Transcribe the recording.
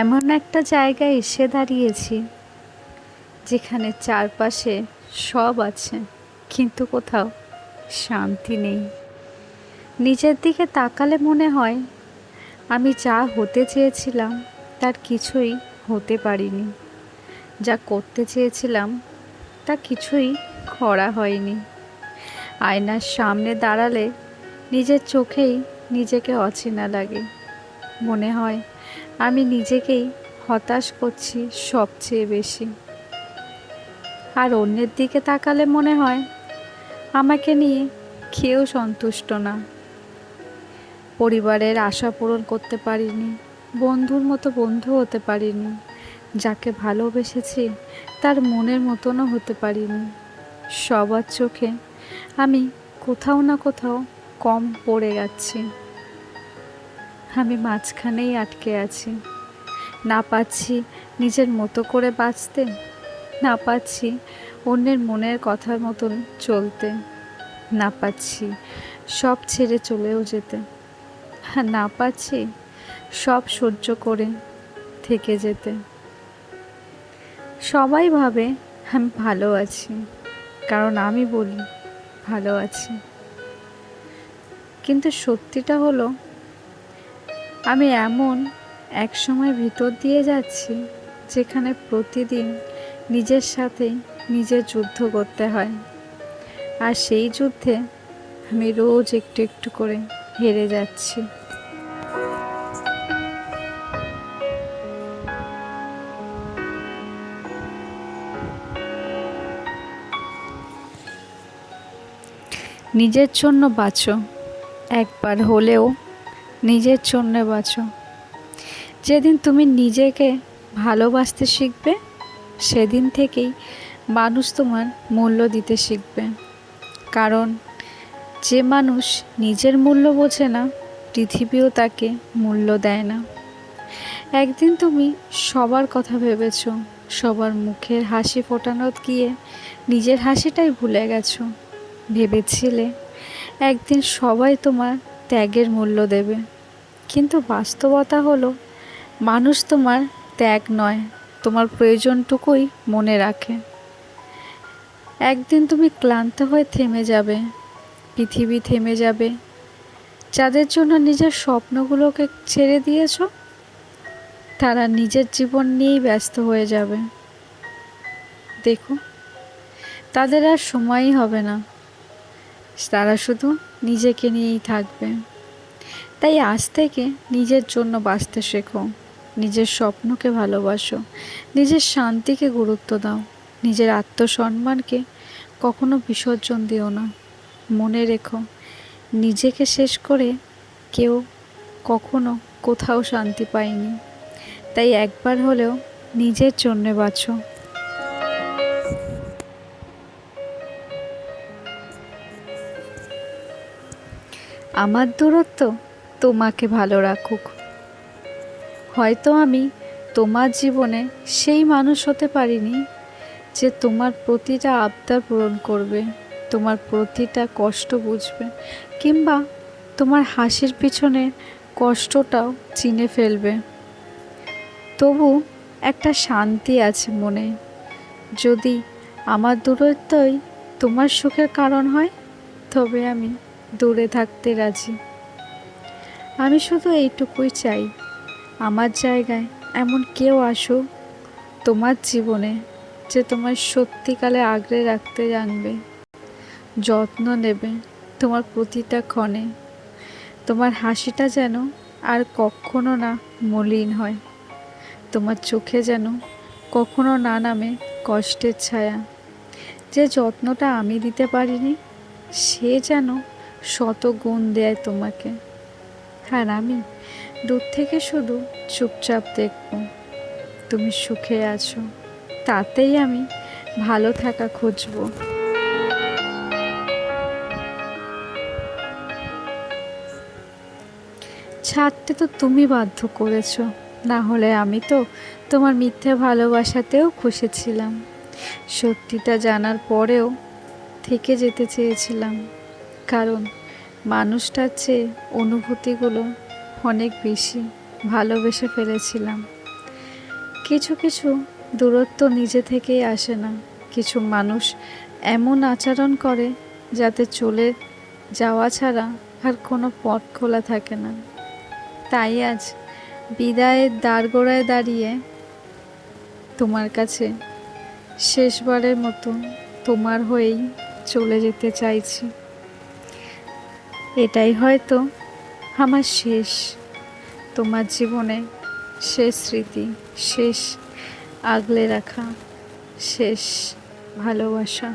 এমন একটা জায়গায় এসে দাঁড়িয়েছি যেখানে চারপাশে সব আছে, কিন্তু কোথাও শান্তি নেই। নিজের দিকে তাকালে মনে হয় আমি যা হতে চেয়েছিলাম তার কিছুই হতে পারিনি, যা করতে চেয়েছিলাম তা কিছুই করা হয়নি। আয়নার সামনে দাঁড়ালে নিজের চোখেই নিজেকে অচেনা লাগে। মনে হয় আমি নিজেকেই হতাশ করছি সবচেয়ে বেশি। আর অন্যের দিকে তাকালে মনে হয় আমাকে নিয়ে কেউ সন্তুষ্ট না। পরিবারের আশা পূরণ করতে পারিনি, বন্ধুর মতো বন্ধু হতে পারিনি, যাকে ভালোবেসেছি তার মনের মতনও হতে পারিনি। সবার চোখে আমি কোথাও না কোথাও কম পড়ে যাচ্ছি। আমি মাঝখানেই আটকে আছি। না পাচ্ছি নিজের মতো করে বাঁচতে, না পাচ্ছি অন্যের মনের কথার মতন চলতে, না পাচ্ছি সব ছেড়ে চলেও যেতে, আর না পাচ্ছি সব সহ্য করে থেকে যেতে। সবাই ভাবে আমি ভালো আছি, কারণ আমি বলি ভালো আছি। কিন্তু সত্যিটা হলো আমি এমন এক সময় ভিতর দিয়ে যাচ্ছি যেখানে প্রতিদিন নিজের সাথেই নিজের যুদ্ধ করতে হয়। আর সেই যুদ্ধে আমি রোজ একটু একটু করে হেরে যাচ্ছি। নিজের জন্য বাঁচো, একবার হলেও নিজের জন্য বাঁচো। যেদিন তুমি নিজেকে ভালোবাসতে শিখবে সেদিন থেকেই মানুষ তোমার মূল্য দিতে শিখবে। কারণ যে মানুষ নিজের মূল্য বোঝে না, পৃথিবীও তাকে মূল্য দেয় না। একদিন তুমি সবার কথা ভেবেছো, সবার মুখের হাসি ফোটানো গিয়ে নিজের হাসিটাই ভুলে গেছো। ভেবেছিলে একদিন সবাই তোমার ত্যাগের মূল্য দেবে, কিন্তু বাস্তবতা হলো মানুষ তোমার ত্যাগ নয়, তোমার প্রয়োজনটুকুই মনে রাখে। একদিন তুমি ক্লান্ত হয়ে থেমে যাবে, পৃথিবী থেমে যাবে। যাদের জন্য নিজের স্বপ্নগুলোকে ছেড়ে দিয়েছো তারা নিজের জীবন নিয়েই ব্যস্ত হয়ে যাবে। দেখো, তাদের আর সময়ই হবে না, তারা শুধু নিজেকে নিয়েই থাকবে। তাই আজ থেকে নিজের জন্য বাঁচতে শেখো, নিজের স্বপ্নকে ভালোবাসো, নিজের শান্তিকে গুরুত্ব দাও, নিজের আত্মসম্মানকে কখনো বিসর্জন দিও না। মনে রেখো, নিজেকে শেষ করে কেউ কখনো কোথাও শান্তি পায়নি। তাই একবার হলেও নিজের জন্যে বাঁচো। আমার দূরত্ব তোমাকে ভালো রাখুক। হয়তো আমি তোমার জীবনে সেই মানুষ হতে পারিনি যে তোমার প্রতিটা আবদার পূরণ করবে, তোমার প্রতিটা কষ্ট বুঝবে, কিংবা তোমার হাসির পিছনে কষ্টটাও চিনে ফেলবে। তবু একটা শান্তি আছে মনে। যদি আমার দূরত্বই তোমার সুখের কারণ হয়, তবে আমি দূরে থাকতে রাজি। আমি শুধু এইটুকুই চাই, আমার জায়গায় এমন কেউ আসুক তোমার জীবনে যে তোমার সত্যিকালে আগলে রাখতে জানবে, যত্ন নেবে তোমার প্রতিটা ক্ষণে। তোমার হাসিটা যেন আর কখনো না মলিন হয়, তোমার চোখে যেন কখনো না নামে কষ্টের ছায়া। যে যত্নটা আমি দিতে পারিনি সে যেন শত গুণ দেয় তোমাকে। আর আমি দূর থেকে শুধু চুপচাপ দেখব তুমি সুখে আছো, তাতেই আমি ভালো থাকা খুঁজব। ছাড়তে তো তুমি বাধ্য করেছো, না হলে আমি তো তোমার মিথ্যে ভালোবাসাতেও খুশি ছিলাম। সত্যিটা জানার পরেও থেকে যেতে চেয়েছিলাম, কারণ মানুষটার চেয়ে অনুভূতিগুলো অনেক বেশি ভালোবেসে ফেলেছিলাম। কিছু কিছু দূরত্ব নিজে থেকেই আসে না। কিছু মানুষ এমন আচরণ করে যাতে চলে যাওয়া ছাড়া আর কোনো পথ খোলা থাকে না। তাই আজ বিদায়ের দ্বারগোড়ায় দাঁড়িয়ে তোমার কাছে শেষবারের মতো তোমার হয়েই চলে যেতে চাইছি। এটাই হয়তো আমার শেষ, তোমার জীবনে শেষ স্মৃতি, শেষ আগলে রাখা, শেষ ভালোবাসা।